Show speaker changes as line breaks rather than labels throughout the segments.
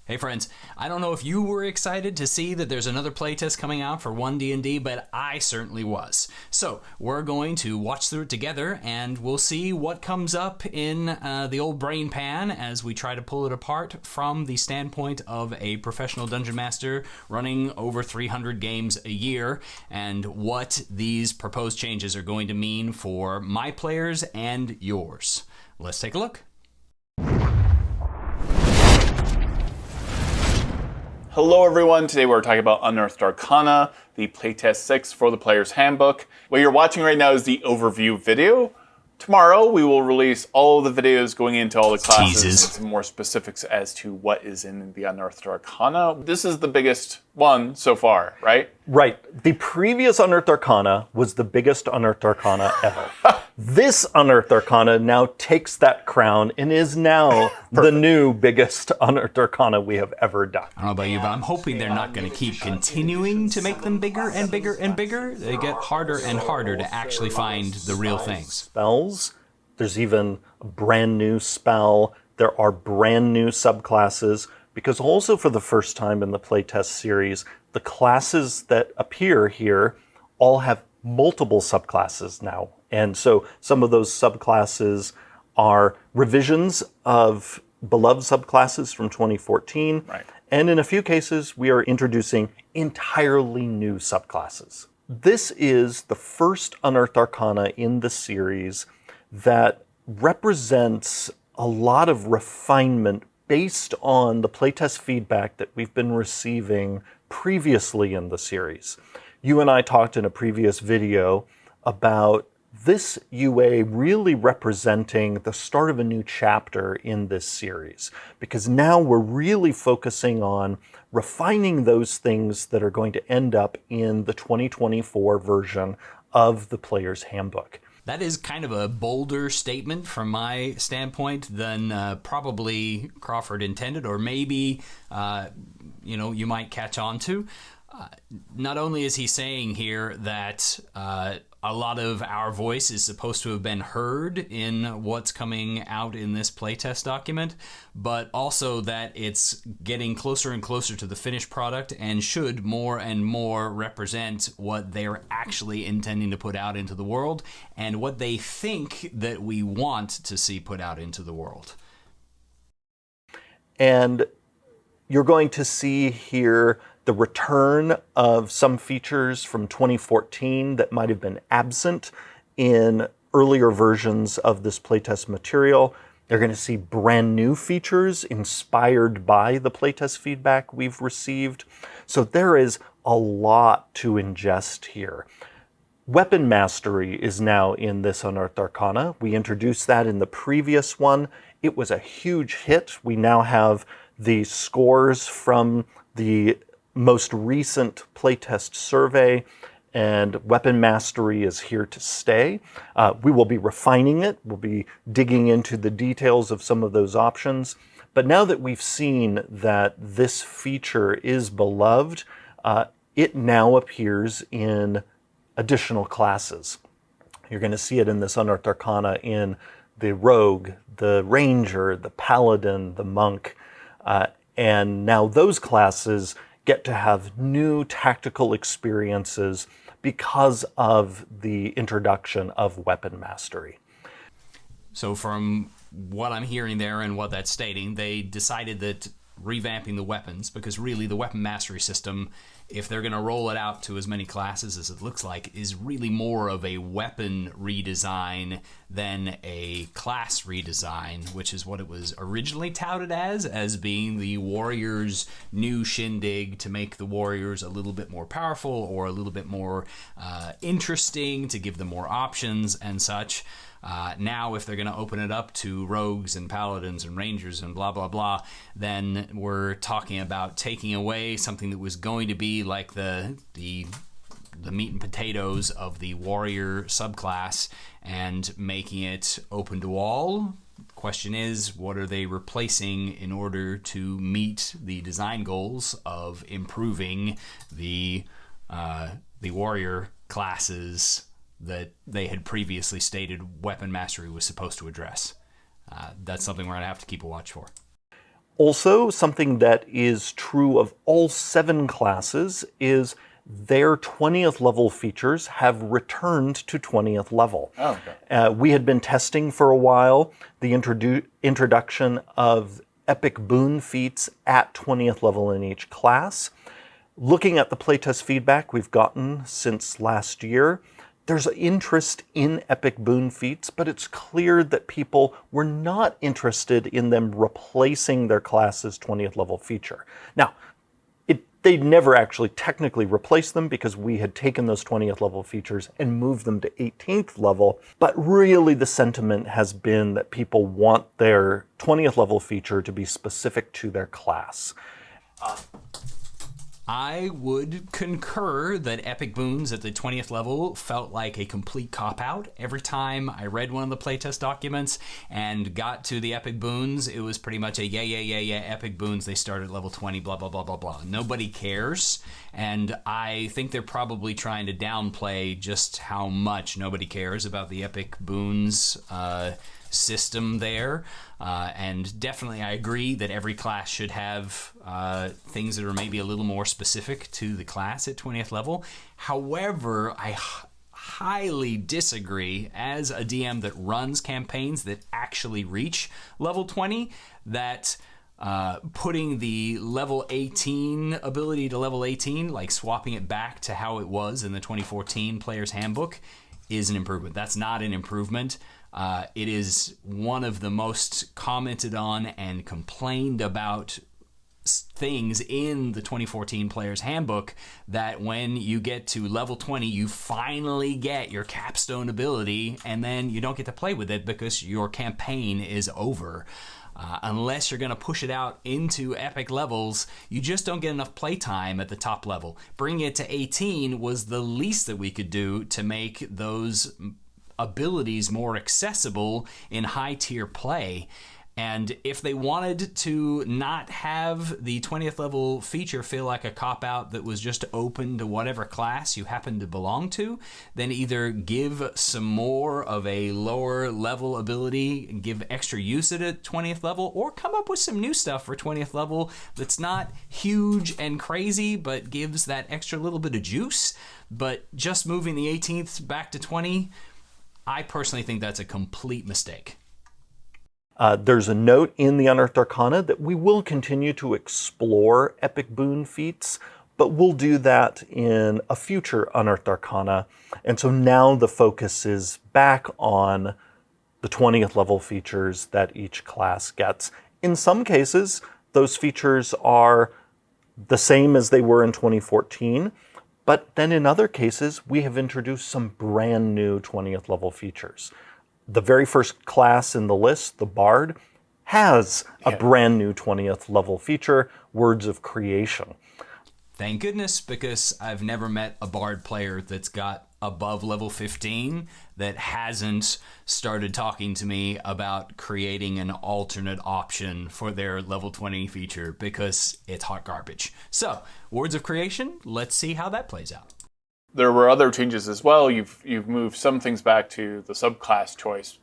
Hey friends, I don't know if you were excited to see that there's another playtest coming out for 1D&D, but I certainly was. So we're going to watch through it together, and we'll see what comes up in the old brain pan as we try to pull it apart from the standpoint of a professional dungeon master running over 300 games a year, and what these proposed changes are going to mean for my players and yours. Let's take a look.
Hello everyone, today we're talking about Unearthed Arcana, the Playtest 6 for the Player's Handbook. What you're watching right now is the overview video. Tomorrow we will release all of the videos going into all the classes and some more specifics as to what is in the Unearthed Arcana. This is the biggest one so far, right?
Right. The previous Unearthed Arcana was the biggest Unearthed Arcana ever. This Unearthed Arcana now takes that crown and is now the new biggest Unearthed Arcana we have ever done.
I don't know about you, but I'm hoping they're not going to keep continuing to make them bigger and bigger and bigger. They get harder and harder to actually find the real things.
Spells. There's even a brand new spell. There are brand new subclasses, because also for the first time in the playtest series, the classes that appear here all have multiple subclasses now. And so some of those subclasses are revisions of beloved subclasses from 2014.
Right.
And in a few cases, we are introducing entirely new subclasses. This is the first Unearthed Arcana in the series that represents a lot of refinement based on the playtest feedback that we've been receiving previously in the series. You and I talked in a previous video about this UA really representing the start of a new chapter in this series, because now we're really focusing on refining those things that are going to end up in the 2024 version of the Player's Handbook.
That is kind of a bolder statement from my standpoint than probably Crawford intended, or maybe you might catch on to. Not only is he saying here that a lot of our voice is supposed to have been heard in what's coming out in this playtest document, but also that it's getting closer and closer to the finished product and should more and more represent what they're actually intending to put out into the world and what they think that we want to see put out into the world.
And you're going to see here the return of some features from 2014 that might have been absent in earlier versions of this playtest material. They're going to see brand new features inspired by the playtest feedback we've received. So there is a lot to ingest here. Weapon Mastery is now in this Unearthed Arcana. We introduced that in the previous one. It was a huge hit. We now have the scores from the most recent playtest survey, and Weapon Mastery is here to stay. We will be refining it. We'll be digging into the details of some of those options. But now that we've seen that this feature is beloved, it now appears in additional classes. You're going to see it in this Unearthed Arcana in the Rogue, the Ranger, the Paladin, the Monk, and now those classes get to have new tactical experiences because of the introduction of Weapon Mastery.
So from what I'm hearing there and what that's stating, they decided that revamping the weapons, because really the Weapon Mastery system, if they're going to roll it out to as many classes as it looks like, is really more of a weapon redesign than a class redesign, which is what it was originally touted as being the Warriors' new shindig to make the Warriors a little bit more powerful or a little bit more interesting, to give them more options and such. Now, if they're going to open it up to rogues and paladins and rangers and blah, blah, blah, then we're talking about taking away something that was going to be like the meat and potatoes of the warrior subclass and making it open to all. Question is, what are they replacing in order to meet the design goals of improving the warrior classes that they had previously stated Weapon Mastery was supposed to address? That's something we're going to have to keep a watch for.
Also, something that is true of all 7 classes is their 20th level features have returned to 20th level.
Oh, okay.
We had been testing for a while the introduction of epic boon feats at 20th level in each class. Looking at the playtest feedback we've gotten since last year, there's interest in epic boon feats, but it's clear that people were not interested in them replacing their class's 20th level feature. Now, they never actually technically replaced them because we had taken those 20th level features and moved them to 18th level, but really the sentiment has been that people want their 20th level feature to be specific to their class.
I would concur that epic boons at the 20th level felt like a complete cop-out. Every time I read one of the playtest documents and got to the epic boons, it was pretty much a yeah, epic boons, they start at level 20, blah, blah, blah, blah, blah. Nobody cares, and I think they're probably trying to downplay just how much nobody cares about the epic boons system there. And definitely I agree that every class should have things that are maybe a little more specific to the class at 20th level. However, I highly disagree as a DM that runs campaigns that actually reach level 20 that putting the level 18 ability to level 18, like swapping it back to how it was in the 2014 Player's Handbook, is an improvement. That's not an improvement. It is one of the most commented on and complained about things in the 2014 Player's Handbook, that when you get to level 20, you finally get your capstone ability, and then you don't get to play with it because your campaign is over. Unless you're going to push it out into epic levels, you just don't get enough playtime at the top level. Bringing it to 18 was the least that we could do to make those abilities more accessible in high-tier play. And if they wanted to not have the 20th level feature feel like a cop-out that was just open to whatever class you happen to belong to, then either give some more of a lower level ability, give extra use at a 20th level, or come up with some new stuff for 20th level that's not huge and crazy, but gives that extra little bit of juice. But just moving the 18th back to 20, I personally think that's a complete mistake.
There's a note in the Unearthed Arcana that we will continue to explore epic boon feats, but we'll do that in a future Unearthed Arcana. And so now the focus is back on the 20th level features that each class gets. In some cases, those features are the same as they were in 2014, but then in other cases, we have introduced some brand new 20th level features. The very first class in the list, the Bard, has a brand new 20th level feature, Words of Creation.
Thank goodness, because I've never met a Bard player that's got above level 15 that hasn't started talking to me about creating an alternate option for their level 20 feature, because it's hot garbage. So, Words of Creation, let's see how that plays out.
There were other changes as well. You've moved some things back to the subclass choice.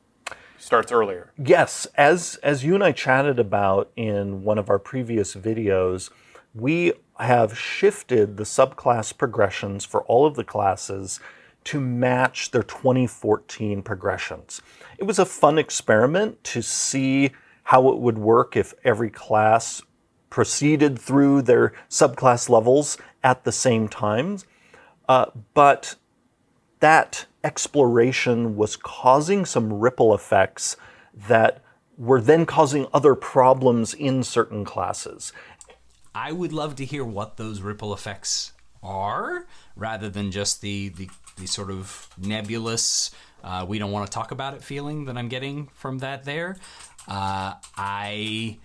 Starts earlier.
Yes, as you and I chatted about in one of our previous videos, we have shifted the subclass progressions for all of the classes to match their 2014 progressions. It was a fun experiment to see how it would work if every class proceeded through their subclass levels at the same time. But that exploration was causing some ripple effects that were then causing other problems in certain classes.
I would love to hear what those ripple effects are, rather than just the sort of nebulous, we don't want to talk about it feeling that I'm getting from that there. I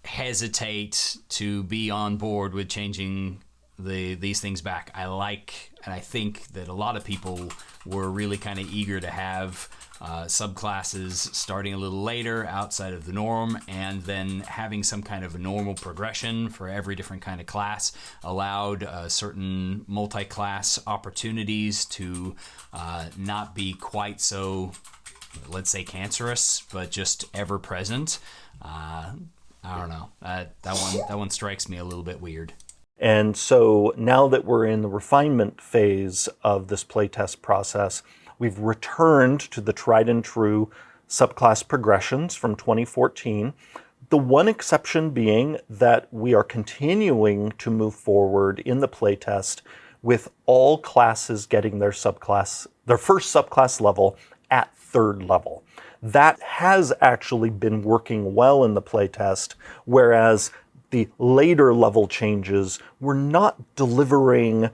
hesitate to be on board with changing these things back. I like, and I think that a lot of people were really kind of eager to have subclasses starting a little later outside of the norm, and then having some kind of a normal progression for every different kind of class allowed certain multi-class opportunities to not be quite so, let's say, cancerous, but just ever present. I don't know. That one strikes me a little bit weird.
And so now that we're in the refinement phase of this playtest process, we've returned to the tried and true subclass progressions from 2014. The one exception being that we are continuing to move forward in the playtest with all classes getting their first subclass level at 3rd level. That has actually been working well in the playtest, whereas the later level changes were not delivering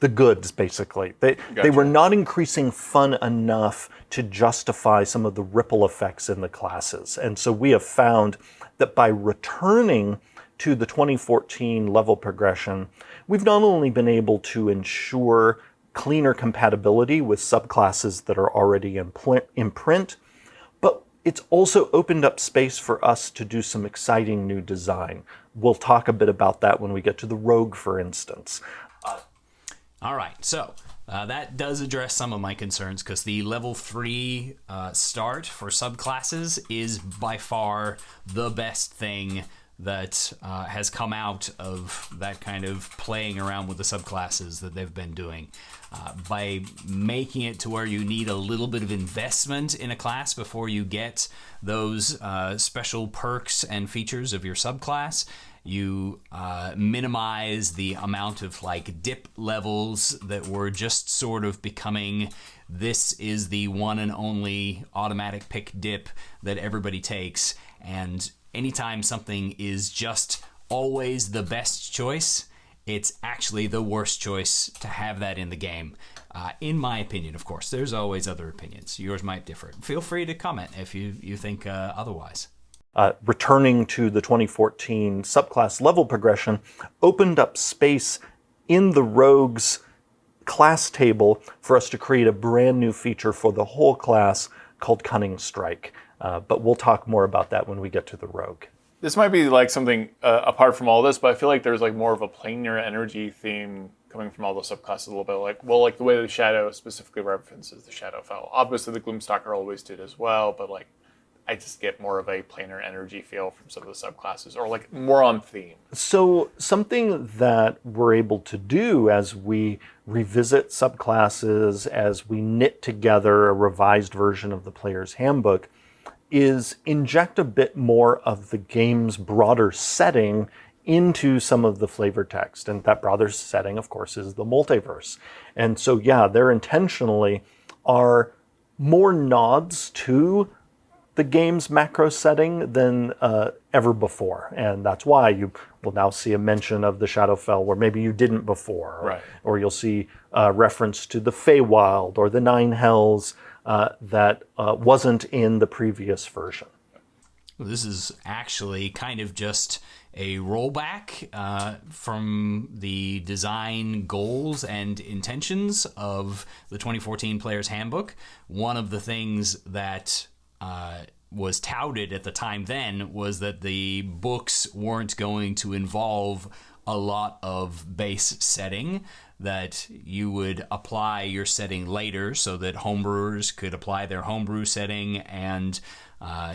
the goods, basically. They were not increasing fun enough to justify some of the ripple effects in the classes. And so we have found that by returning to the 2014 level progression, we've not only been able to ensure cleaner compatibility with subclasses that are already in print, but it's also opened up space for us to do some exciting new design. We'll talk a bit about that when we get to the Rogue, for instance.
All right, so that does address some of my concerns, because the level 3 start for subclasses is by far the best thing that has come out of that kind of playing around with the subclasses that they've been doing. By making it to where you need a little bit of investment in a class before you get those special perks and features of your subclass, you minimize the amount of like dip levels that were just sort of becoming, this is the one and only automatic pick dip that everybody takes, and anytime something is just always the best choice, it's actually the worst choice to have that in the game. In my opinion, of course. There's always other opinions. Yours might differ. Feel free to comment if you think otherwise.
Returning to the 2014 subclass level progression opened up space in the Rogues class table for us to create a brand new feature for the whole class called Cunning Strike. But we'll talk more about that when we get to the Rogue.
This might be like something apart from all this, but I feel like there's like more of a planar energy theme coming from all the subclasses a little bit. Like the way the Shadow specifically references the Shadowfell. Obviously the Gloomstalker always did as well, but like I just get more of a planar energy feel from some of the subclasses, or like more on theme.
So something that we're able to do as we revisit subclasses, as we knit together a revised version of the Player's Handbook, is inject a bit more of the game's broader setting into some of the flavor text. And that broader setting, of course, is the Multiverse. And so, yeah, there intentionally are more nods to the game's macro setting than ever before. And that's why you will now see a mention of the Shadowfell where maybe you didn't before.
Right.
Or you'll see a reference to the Feywild or the Nine Hells that wasn't in the previous version.
This is actually kind of just a rollback from the design goals and intentions of the 2014 Player's Handbook. One of the things that was touted at the time then was that the books weren't going to involve a lot of base setting, that you would apply your setting later so that homebrewers could apply their homebrew setting, and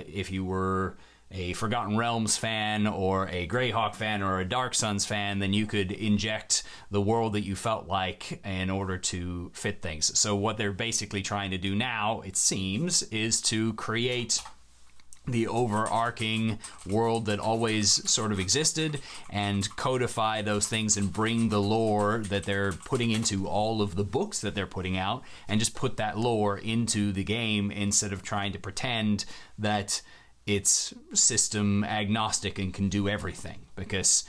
if you were a Forgotten Realms fan or a Greyhawk fan or a Dark Suns fan, then you could inject the world that you felt like in order to fit things. So what they're basically trying to do now, it seems, is to create the overarching world that always sort of existed and codify those things and bring the lore that they're putting into all of the books that they're putting out and just put that lore into the game instead of trying to pretend that it's system agnostic and can do everything, because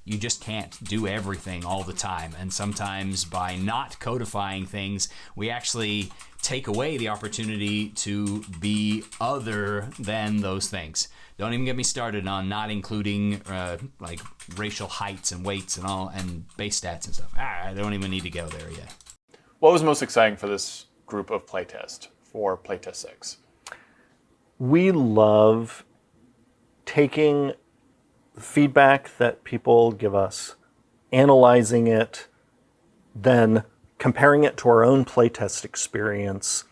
you just can't do everything all the time. And sometimes by not codifying things, we actually take away the opportunity to be other than those things. Don't even get me started on not including like racial heights and weights and all, and base stats and stuff. I don't even need to go there yet.
What was most exciting for this group of playtest for Playtest 6?
We love taking feedback that people give us, analyzing it, then comparing it to our own playtest experience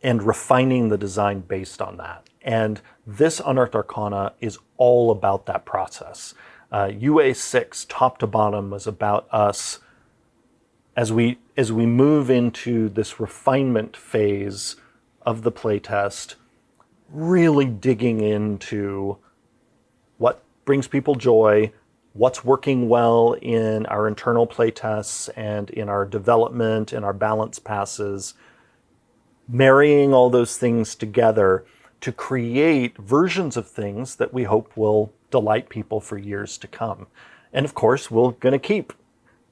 and refining the design based on that. And this Unearthed Arcana is all about that process. UA6, top to bottom, was about us as we move into this refinement phase of the playtest, really digging into what brings people joy, what's working well in our internal playtests and in our development and our balance passes, marrying all those things together to create versions of things that we hope will delight people for years to come. And of course, we're going to keep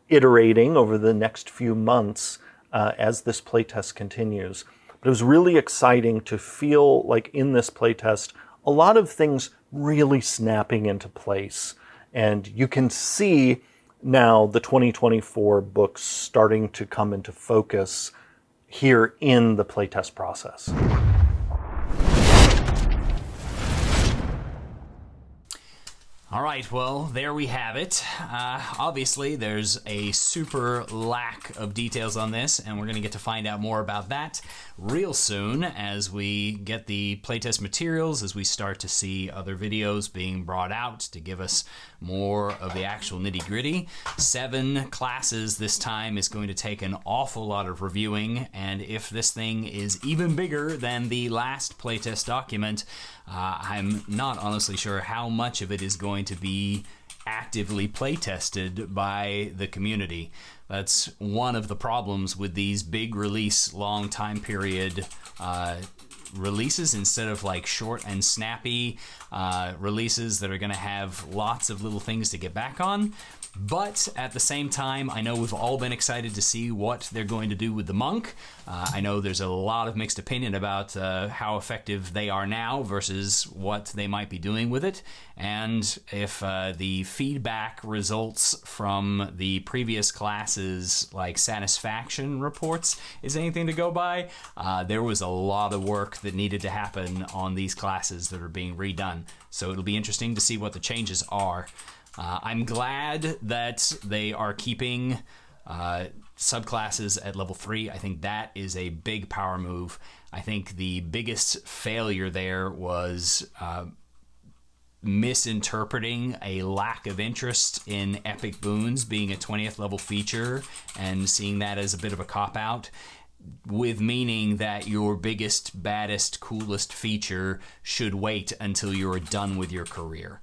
iterating over the next few months as this playtest continues. But it was really exciting to feel like in this playtest, a lot of things really snapping into place. And you can see now the 2024 books starting to come into focus here in the playtest process.
All right, well, there we have it. Obviously, there's a super lack of details on this, and we're going to get to find out more about that real soon as we get the playtest materials, as we start to see other videos being brought out to give us more of the actual nitty-gritty. 7 classes this time is going to take an awful lot of reviewing, and if this thing is even bigger than the last playtest document, I'm not honestly sure how much of it is going to be actively playtested by the community. That's one of the problems with these big release, long time period releases, instead of like short and snappy releases that are going to have lots of little things to get back on. But at the same time, I know we've all been excited to see what they're going to do with the monk. I know there's a lot of mixed opinion about how effective they are now versus what they might be doing with it. And if the feedback results from the previous classes, like satisfaction reports, is anything to go by, there was a lot of work that needed to happen on these classes that are being redone. So it'll be interesting to see what the changes are. I'm glad that they are keeping subclasses at level 3. I think that is a big power move. I think the biggest failure there was misinterpreting a lack of interest in epic boons being a 20th level feature and seeing that as a bit of a cop-out, with meaning that your biggest, baddest, coolest feature should wait until you're done with your career.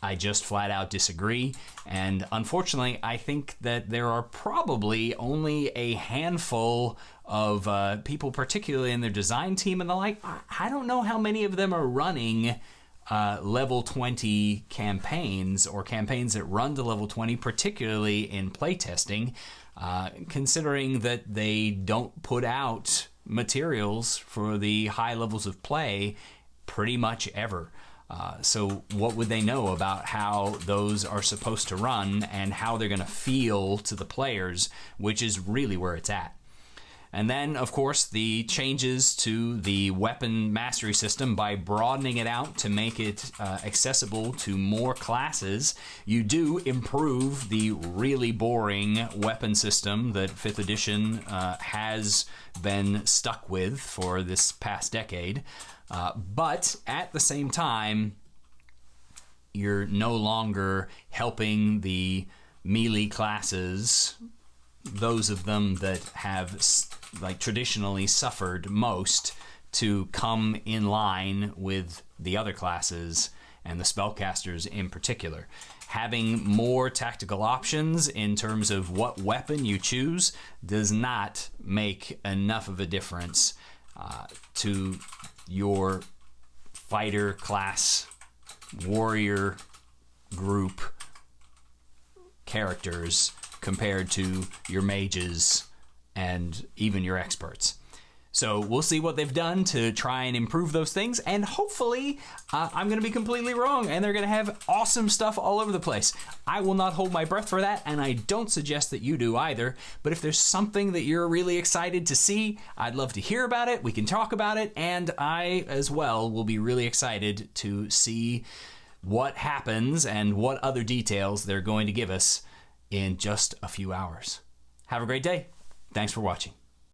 I just flat out disagree, and unfortunately, I think that there are probably only a handful of people, particularly in their design team and the like. I don't know how many of them are running level 20 campaigns, or campaigns that run to level 20, particularly in playtesting, considering that they don't put out materials for the high levels of play pretty much ever. So what would they know about how those are supposed to run and how they're going to feel to the players, which is really where it's at. And then, of course, the changes to the weapon mastery system by broadening it out to make it accessible to more classes. You do improve the really boring weapon system that 5th edition has been stuck with for this past decade. But at the same time, you're no longer helping the melee classes, those of them that have like traditionally suffered most, to come in line with the other classes and the spellcasters in particular. Having more tactical options in terms of what weapon you choose does not make enough of a difference to your fighter class, warrior group characters compared to your mages and even your experts. So we'll see what they've done to try and improve those things, and hopefully I'm going to be completely wrong and they're going to have awesome stuff all over the place. I will not hold my breath for that, and I don't suggest that you do either, but if there's something that you're really excited to see, I'd love to hear about it. We can talk about it, and I as well will be really excited to see what happens and what other details they're going to give us in just a few hours. Have a great day. Thanks for watching.